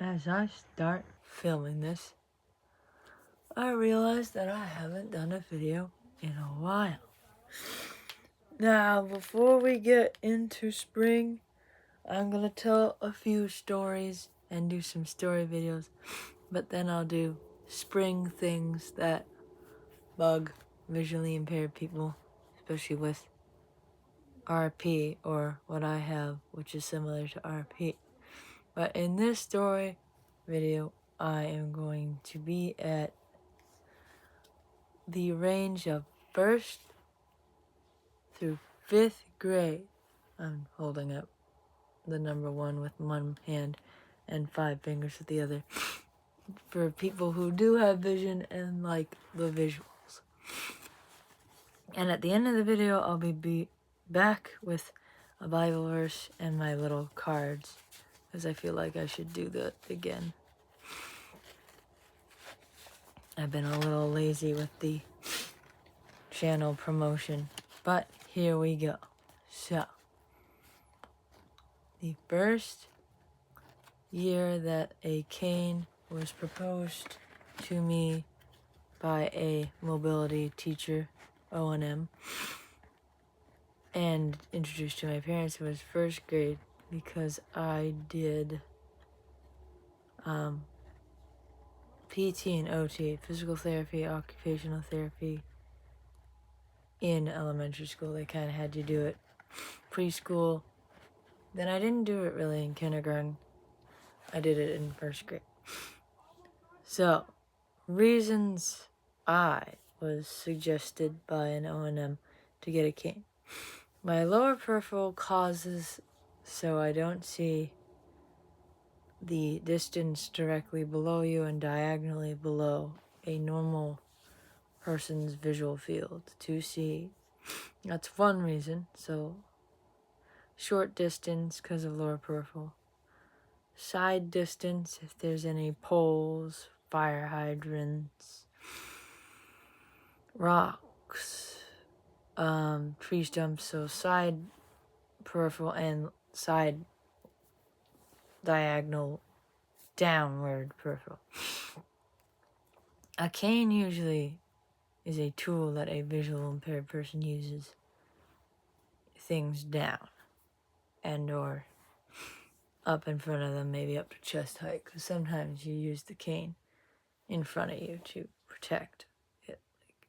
as I start filming this, I realized that I haven't done a video in a while. Now, before we get into spring, I'm gonna tell a few stories and do some story videos, but then I'll do spring things that bug visually impaired people, especially with RP or what I have, which is similar to RP. But in this story video, I am going to be at the range of 1st through 5th grade. I'm holding up the number 1 with one hand and 5 fingers with the other, for people who do have vision and like the visuals. And at the end of the video, I'll be back with a Bible verse and my little cards, because I feel like I should do that again. I've been a little lazy with the channel promotion, but here we go. So, the first year that a cane was proposed to me by a mobility teacher, O&M, and introduced to my parents, was 1st grade, because I did PT&OT, physical therapy, occupational therapy, in elementary school. They kind of had you do it preschool. Then I didn't do it really in kindergarten. I did it in 1st grade. So, reasons I was suggested by an O&M to get a cane. My lower peripheral causes so I don't see the distance directly below you and diagonally below a normal person's visual field to see. That's one reason. So, short distance because of lower peripheral. Side distance if there's any poles, fire hydrants, rocks, tree stumps. So side peripheral and side diagonal downward peripheral. A cane usually is a tool that a visual impaired person uses things down and or up in front of them, maybe up to chest height, because sometimes you use the cane in front of you to protect it.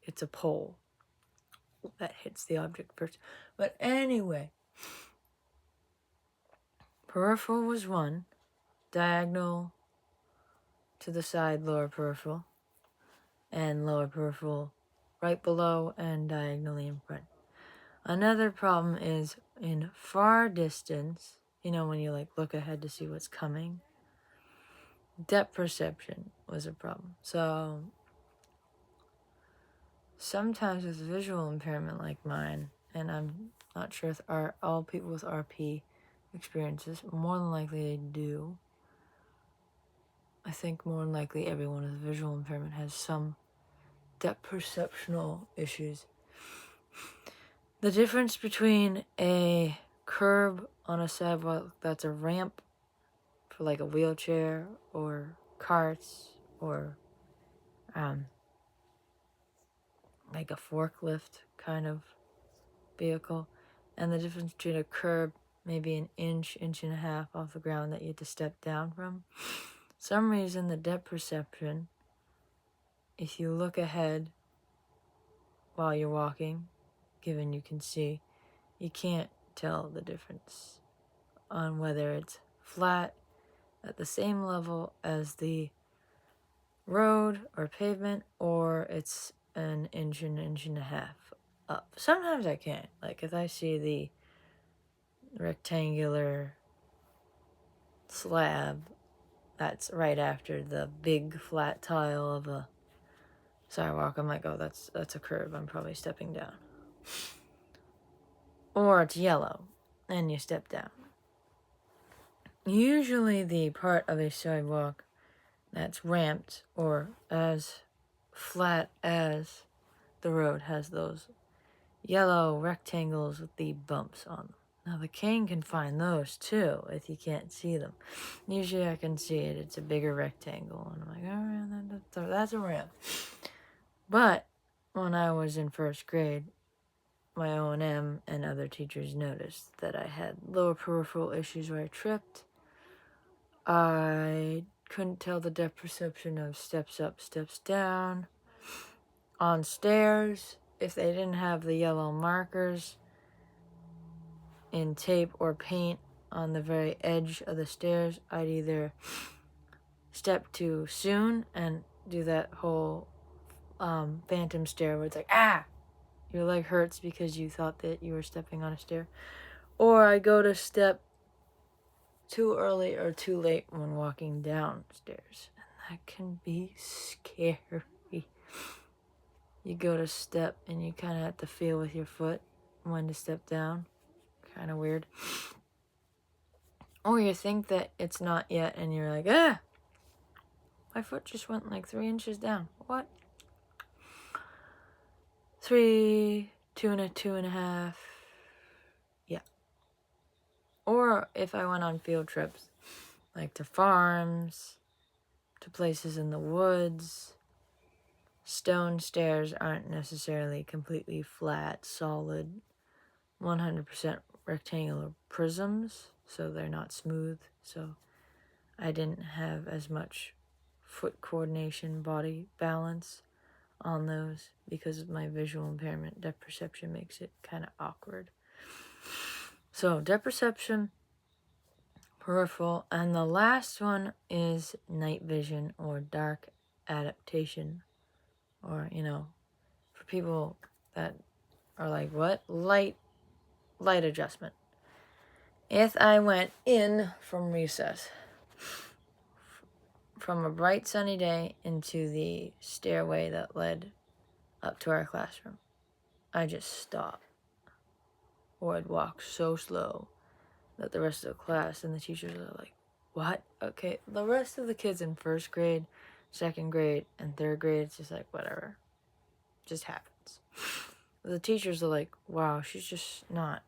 It's a pole that hits the object first. But anyway, peripheral was one, diagonal to the side lower peripheral, and lower peripheral right below and diagonally in front. Another problem is in far distance, when you look ahead to see what's coming, depth perception was a problem. So sometimes with visual impairment like mine, and I'm not sure if all people with RP experiences, more than likely they do. I think more than likely everyone with visual impairment has some depth perceptional issues. The difference between a curb on a sidewalk that's a ramp for like a wheelchair or carts or like a forklift kind of vehicle, and the difference between a curb, maybe an inch and a half off the ground that you have to step down from. Some reason the depth perception, if you look ahead while you're walking, given you can see, you can't tell the difference on whether it's flat at the same level as the road or pavement, or it's an inch and a half up. Sometimes I can't. Like if I see the rectangular slab that's right after the big flat tile of a sidewalk, I'm like, oh, that's a curb. I'm probably stepping down. Or it's yellow and you step down. Usually the part of a sidewalk that's ramped or as flat as the road has those yellow rectangles with the bumps on them. Now the cane can find those too if you can't see them. Usually I can see it. It's a bigger rectangle. And I'm like, oh, that's a ramp. But when I was in 1st grade, my O&M and other teachers noticed that I had lower peripheral issues where I tripped. I couldn't tell the depth perception of steps up, steps down. On stairs, if they didn't have the yellow markers in tape or paint on the very edge of the stairs, I'd either step too soon and do that whole phantom stare where it's like, your leg hurts because you thought that you were stepping on a stair. Or I go to step too early or too late when walking downstairs. And that can be scary. You go to step and you kind of have to feel with your foot when to step down. Kind of weird. Or you think that it's not yet and you're like, my foot just went like 3 inches down. What? 3, 2.5. Yeah. Or if I went on field trips, like to farms, to places in the woods, stone stairs aren't necessarily completely flat, solid, 100% rectangular prisms, so they're not smooth. So I didn't have as much foot coordination, body balance on those because of my visual impairment. Depth perception makes it kind of awkward. So depth perception, peripheral, and the last one is night vision or dark adaptation, or for people that are like, what? Light adjustment. If I went in from recess, from a bright sunny day into the stairway that led up to our classroom, I just stop, or I'd walk so slow that the rest of the class and the teachers are like, what? Okay, the rest of the kids in 1st grade, 2nd grade, and 3rd grade, it's just like, whatever. Just happens. The teachers are like, wow, she's just not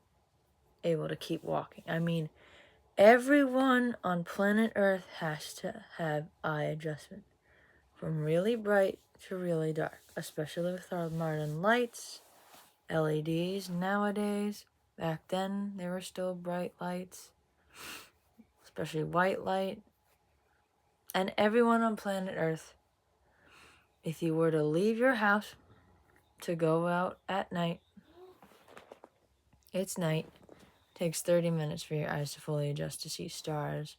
able to keep walking. I mean, everyone on planet Earth has to have eye adjustment. From really bright to really dark. Especially with our modern lights, LEDs nowadays. Back then, they were still bright lights. Especially white light. And everyone on planet Earth, if you were to leave your house to go out at night, it's night. Takes 30 minutes for your eyes to fully adjust to see stars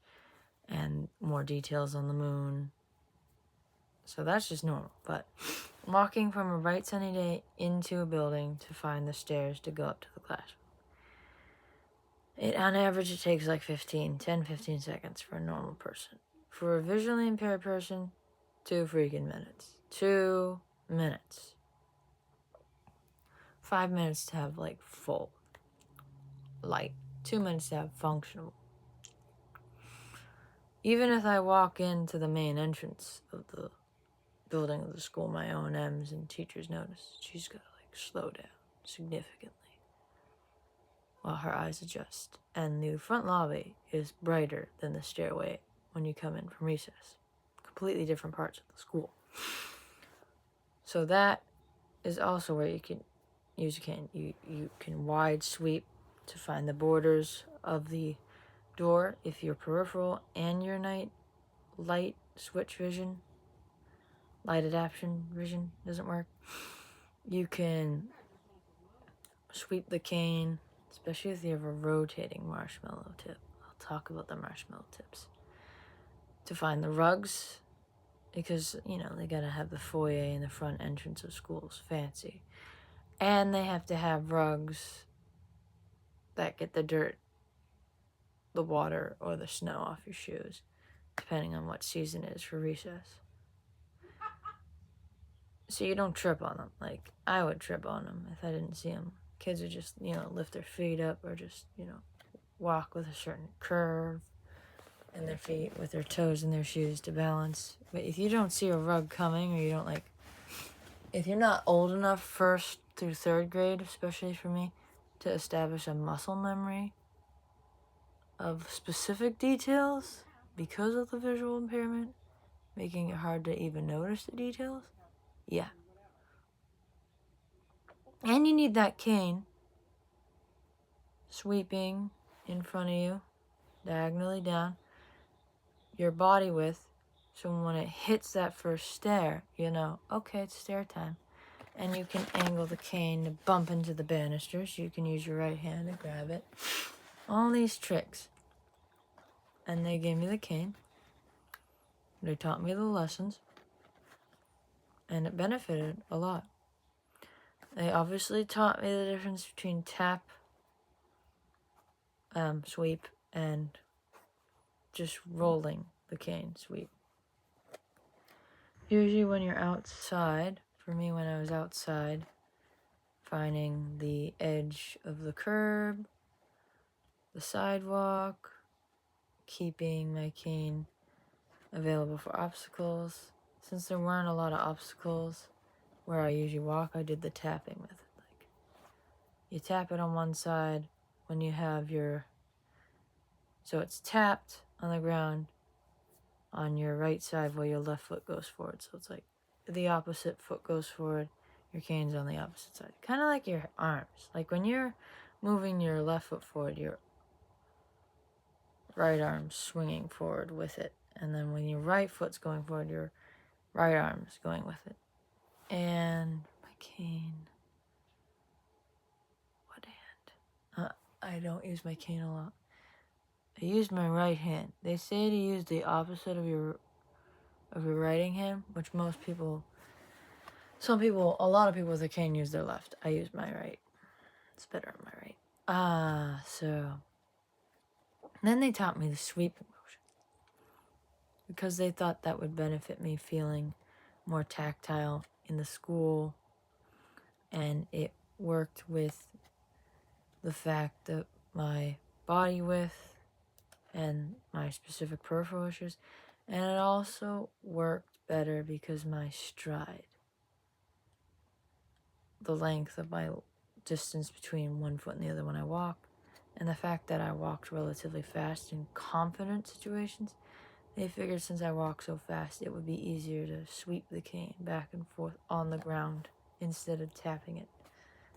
and more details on the moon. So that's just normal. But walking from a bright sunny day into a building to find the stairs to go up to the classroom, on average, it takes like 15 seconds for a normal person. For a visually impaired person, 2 freaking minutes. 2 minutes. 5 minutes to have like full light. 2 minutes to have functional. Even if I walk into the main entrance of the building of the school, my O&Ms and teachers notice she's got to like slow down significantly while her eyes adjust. And the front lobby is brighter than the stairway when you come in from recess. Completely different parts of the school. So that is also where you can use a cane. You can wide sweep to find the borders of the door if your peripheral and your light switch vision, light adaptation vision doesn't work. You can sweep the cane, especially if you have a rotating marshmallow tip. I'll talk about the marshmallow tips. To find the rugs, because, they gotta have the foyer and the front entrance of schools fancy. And they have to have rugs that get the dirt, the water, or the snow off your shoes, depending on what season it is for recess. So you don't trip on them. Like, I would trip on them if I didn't see them. Kids would just, lift their feet up or just, walk with a certain curve in their feet with their toes in their shoes to balance. But if you don't see a rug coming, or you don't if you're not old enough 1st through 3rd grade, especially for me, to establish a muscle memory of specific details because of the visual impairment, making it hard to even notice the details. Yeah. And you need that cane sweeping in front of you, diagonally down, your body width, so when it hits that first stair, you know, okay, it's stair time. And you can angle the cane to bump into the banisters. You can use your right hand to grab it. All these tricks. And they gave me the cane. They taught me the lessons. And it benefited a lot. They obviously taught me the difference between tap, sweep, and just rolling the cane sweep. Usually when you're outside, for me when I was outside, finding the edge of the curb, the sidewalk, keeping my cane available for obstacles. Since there weren't a lot of obstacles where I usually walk, I did the tapping method. Like, you tap it on one side when you have your, so it's tapped on the ground on your right side while your left foot goes forward. So it's like the opposite foot goes forward, your cane's on the opposite side. Kind of like your arms. Like when you're moving your left foot forward, your right arm's swinging forward with it. And then when your right foot's going forward, your right arm's going with it. And my cane. What hand? I don't use my cane a lot. I use my right hand. They say to use the opposite of your writing hand, which most people, a lot of people with a cane use their left. I use my right. It's better on my right. So then they taught me the sweeping motion because they thought that would benefit me feeling more tactile in the school, and it worked with the fact that my body width and my specific peripheral issues, and it also worked better because my stride, the length of my distance between one foot and the other when I walk, and the fact that I walked relatively fast in confident situations, they figured since I walk so fast, it would be easier to sweep the cane back and forth on the ground instead of tapping it.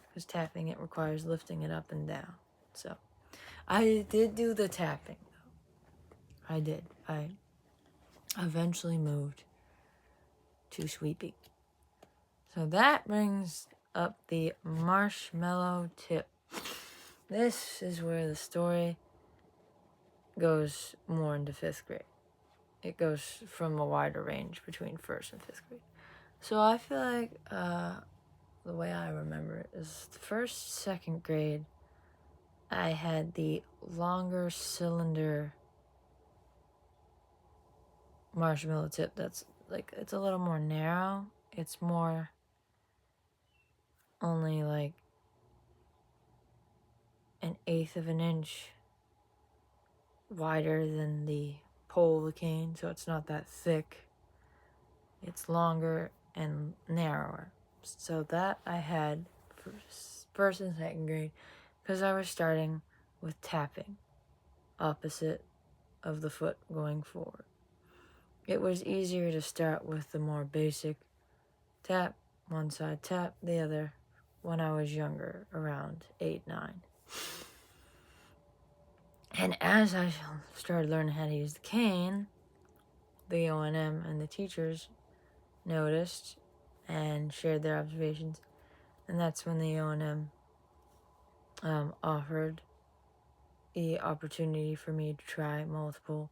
Because tapping it requires lifting it up and down. So, I did do the tapping, though. I did. I eventually moved to sweeping. So that brings up the marshmallow tip. This is where the story goes more into 5th grade. It goes from a wider range between 1st and 5th grade. So I feel like the way I remember it is 1st, 2nd grade, I had the longer cylinder marshmallow tip that's like, it's a little more narrow. It's more only like 1/8 of an inch wider than the pole of the cane, so it's not that thick. It's longer and narrower. So that I had for 1st and 2nd grade because I was starting with tapping opposite of the foot going forward. It was easier to start with the more basic tap, one side tap, the other, when I was younger, around 8, 9. And as I started learning how to use the cane, the O&M and the teachers noticed and shared their observations, and that's when the O&M offered the opportunity for me to try multiple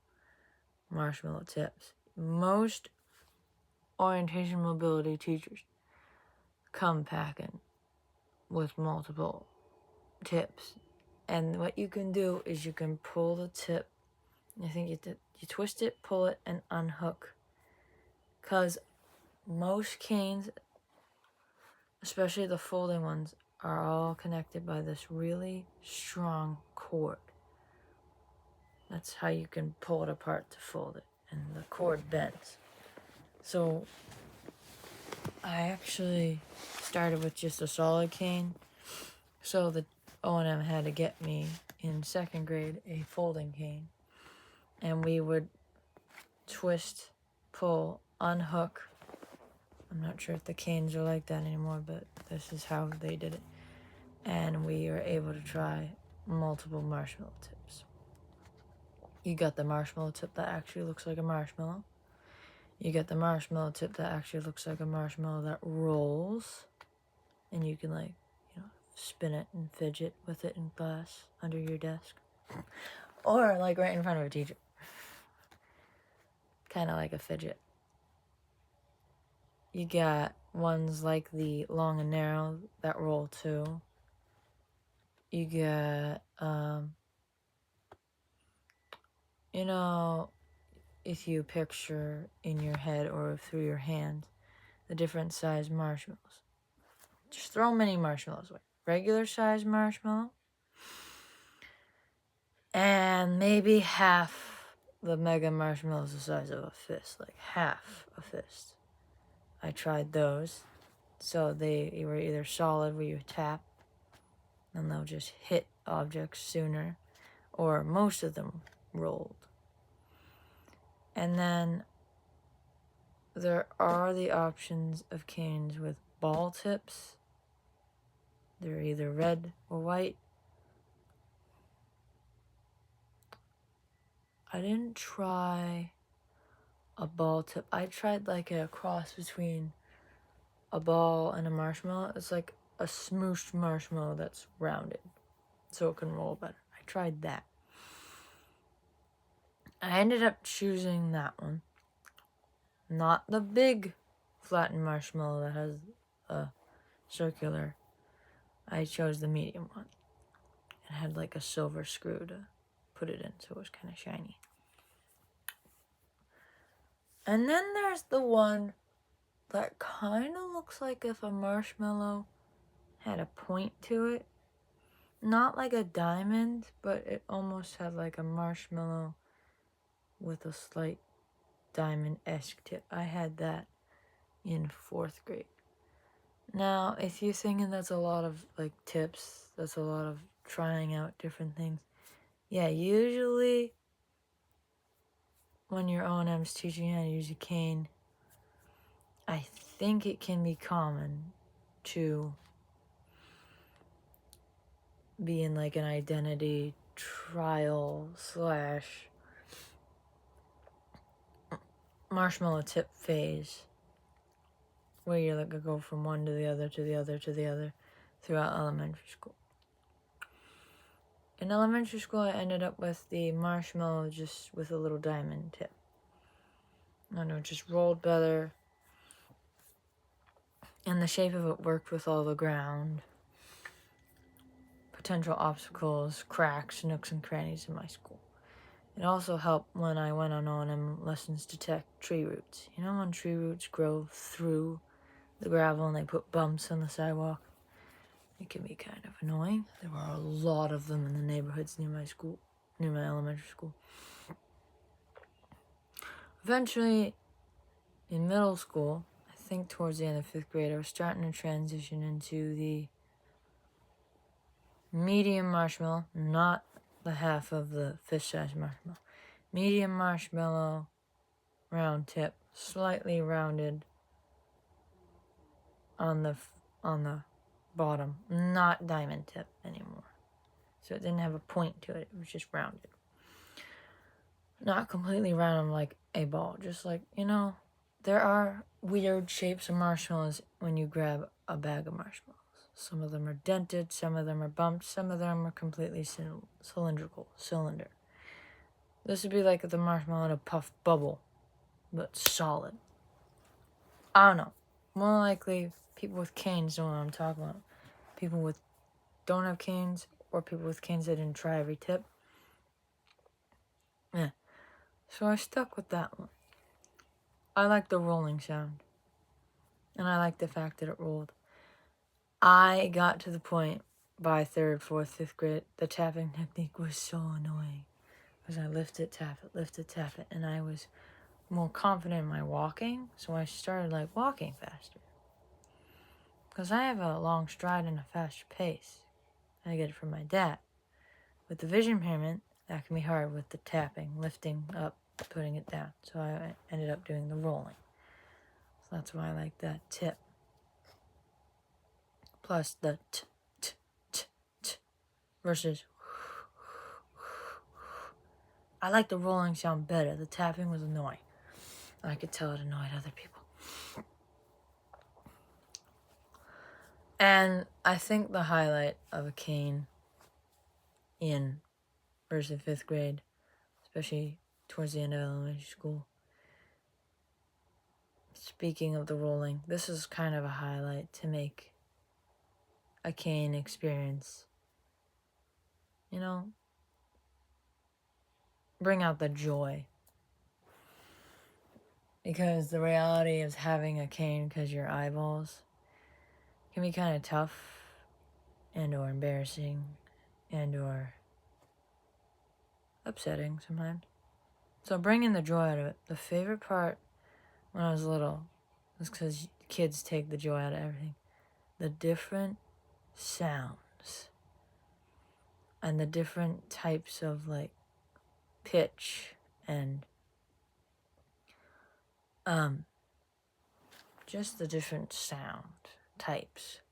marshmallow tips. Most orientation mobility teachers come packing with multiple tips, and what you can do is you can pull the tip. I think you twist it, pull it, and unhook, because most canes, especially the folding ones, are all connected by this really strong cord. That's how you can pull it apart to fold it, and the cord bends. So I actually started with just a solid cane, so the O&M had to get me in 2nd grade a folding cane, and we would twist, pull, unhook. I'm not sure if the canes are like that anymore, but this is how they did it. And we were able to try multiple marshmallow tips. You got the marshmallow tip that actually looks like a marshmallow. You get the marshmallow tip that actually looks like a marshmallow that rolls. And you can, like, spin it and fidget with it in class under your desk. Or, like, right in front of a teacher. Kind of like a fidget. You got ones like the long and narrow that roll too. You got, if you picture in your head or through your hands the different size marshmallows. Just throw mini marshmallows away. Regular size marshmallow. And maybe half the mega marshmallows the size of a fist. Like half a fist. I tried those. So they were either solid where you tap and they'll just hit objects sooner, or most of them rolled. And then there are the options of canes with ball tips. They're either red or white. I didn't try a ball tip. I tried like a cross between a ball and a marshmallow. It's like a smooshed marshmallow that's rounded so it can roll better. I tried that. I ended up choosing that one. Not the big flattened marshmallow that has a circular. I chose the medium one. It had like a silver screw to put it in, so it was kind of shiny. And then there's the one that kind of looks like if a marshmallow had a point to it. Not like a diamond, but it almost had like a marshmallow with a slight diamond-esque tip. I had that in 4th grade. Now, if you're thinking that's a lot of like tips, that's a lot of trying out different things. Yeah, usually when your O&M's teaching you how to use a cane, I think it can be common to be in like an identity trial / marshmallow tip phase where you're like go from one to the other to the other to the other throughout elementary school. In elementary school, I ended up with the marshmallow just with a little diamond tip. I know, it just rolled better. And the shape of it worked with all the ground, potential obstacles, cracks, nooks, and crannies in my school. It also helped when I went on O&M lessons to detect tree roots. You know when tree roots grow through the gravel and they put bumps on the sidewalk? It can be kind of annoying. There were a lot of them in the neighborhoods near my school, near my elementary school. Eventually, in middle school, I think towards the end of 5th grade, I was starting to transition into the medium marshmallow, not the half of the fist-sized marshmallow. Medium marshmallow, round tip, slightly rounded on the bottom, not diamond tip anymore. So it didn't have a point to it, it was just rounded. Not completely round like a ball, just like, there are weird shapes of marshmallows when you grab a bag of marshmallows. Some of them are dented, some of them are bumped, some of them are completely cylinder. This would be like the marshmallow in a puff bubble, but solid. I don't know. More likely, people with canes know what I'm talking about. People with don't have canes, or people with canes that didn't try every tip. Yeah. So I stuck with that one. I like the rolling sound. And I like the fact that it rolled. I got to the point by 3rd, 4th, 5th grade, the tapping technique was so annoying. Because I lift it, tap it, and I was more confident in my walking, so I started like walking faster. Because I have a long stride and a faster pace. I get it from my dad. With the vision impairment, that can be hard with the tapping, lifting up, putting it down. So I ended up doing the rolling. So that's why I like that tip. Plus the t, t, t, t versus. I like the rolling sound better. The tapping was annoying. I could tell it annoyed other people. And I think the highlight of a cane in 1st and 5th grade, especially towards the end of elementary school, speaking of the rolling, this is kind of a highlight to make a cane experience, bring out the joy. Because the reality of having a cane because your eyeballs can be kind of tough and or embarrassing and or upsetting sometimes. So bringing the joy out of it. The favorite part when I was little was because kids take the joy out of everything. The different sounds and the different types of pitch and just the different sound types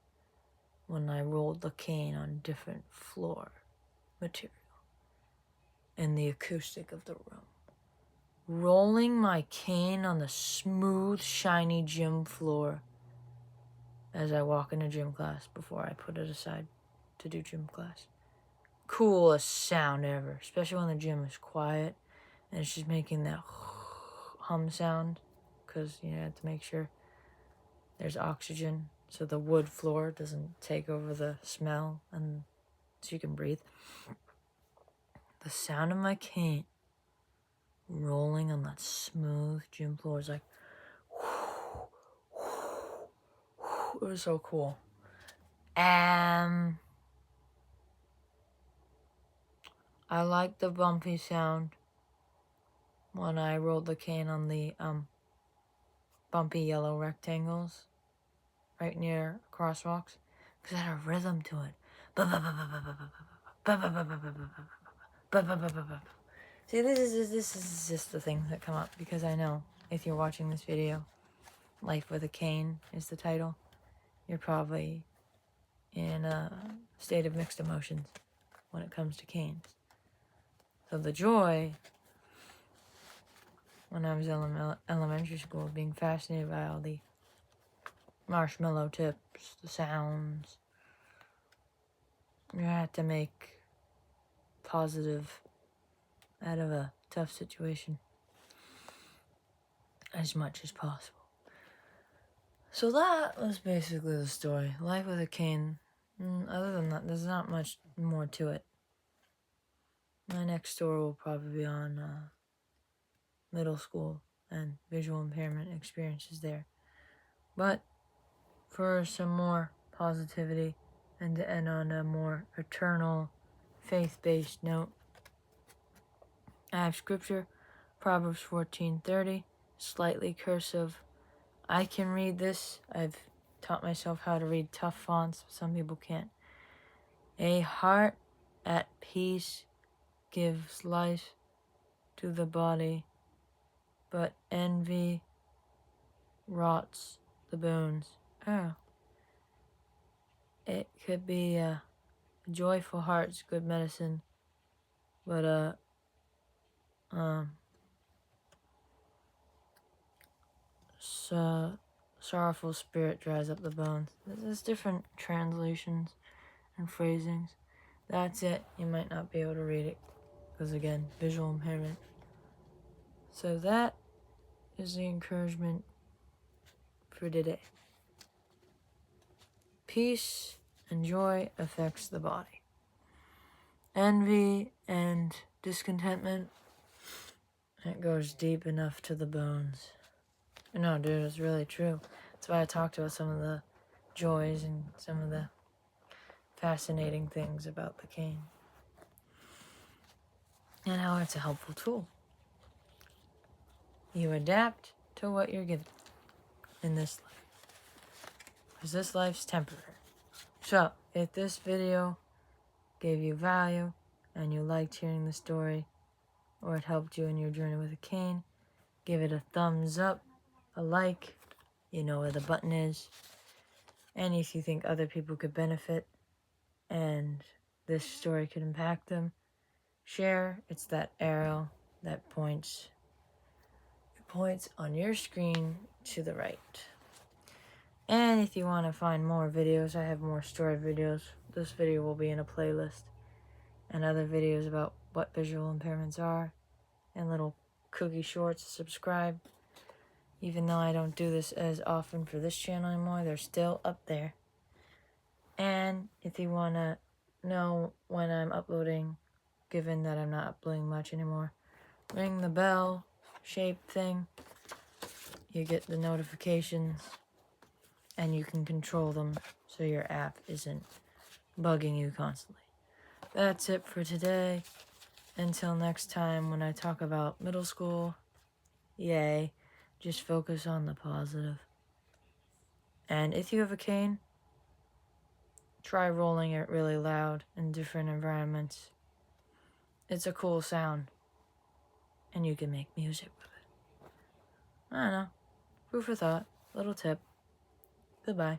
when I rolled the cane on different floor material and the acoustic of the room. Rolling my cane on the smooth, shiny gym floor as I walk into gym class before I put it aside to do gym class. Coolest sound ever, especially when the gym is quiet and it's just making that hum sound because you have to make sure there's oxygen so the wood floor doesn't take over the smell and so you can breathe. The sound of my cane rolling on that smooth gym floor is like, it was so cool. I like the bumpy sound when I rolled the cane on the bumpy yellow rectangles right near crosswalks because it had a rhythm to it. See, this is just the things that come up because I know if you're watching this video, Life with a Cane is the title. You're probably in a state of mixed emotions when it comes to canes. So the joy when I was in elementary school, being fascinated by all the marshmallow tips, the sounds. You have to make positive out of a tough situation as much as possible. So that was basically the story. Life with a cane. Other than that, there's not much more to it. My next story will probably be on middle school and visual impairment experiences there. But for some more positivity and to end on a more eternal, faith-based note, I have scripture, Proverbs 14:30, slightly cursive. I can read this. I've taught myself how to read tough fonts. Some people can't. A heart at peace gives life to the body, but envy rots the bones. Oh. It could be a joyful heart's good medicine, but sorrowful spirit dries up the bones. There's different translations and phrasings. That's it. You might not be able to read it because, again, visual impairment. So that is the encouragement for today. Peace and joy affects the body. Envy and discontentment, it goes deep enough to the bones. No, dude, it's really true. That's why I talked about some of the joys and some of the fascinating things about the cane. And how it's a helpful tool. You adapt to what you're given in this life. Because this life's temporary. So, if this video gave you value and you liked hearing the story, or it helped you in your journey with a cane, give it a thumbs up, a like, you know where the button is. And if you think other people could benefit and this story could impact them, share. It's that arrow that points on your screen to the right. And if you want to find more videos, I have more story videos. This video will be in a playlist, and other videos about what visual impairments are, and little cookie shorts. Subscribe. Even though I don't do this as often for this channel anymore, they're still up there. And if you want to know when I'm uploading, given that I'm not uploading much anymore, ring the bell shape thing. You get the notifications, and you can control them so your app isn't bugging you constantly. That's it for today. Until next time when I talk about middle school, yay, just focus on the positive. And if you have a cane, try rolling it really loud in different environments. It's a cool sound, and you can make music with it. I don't know. Food for thought. Little tip. Goodbye.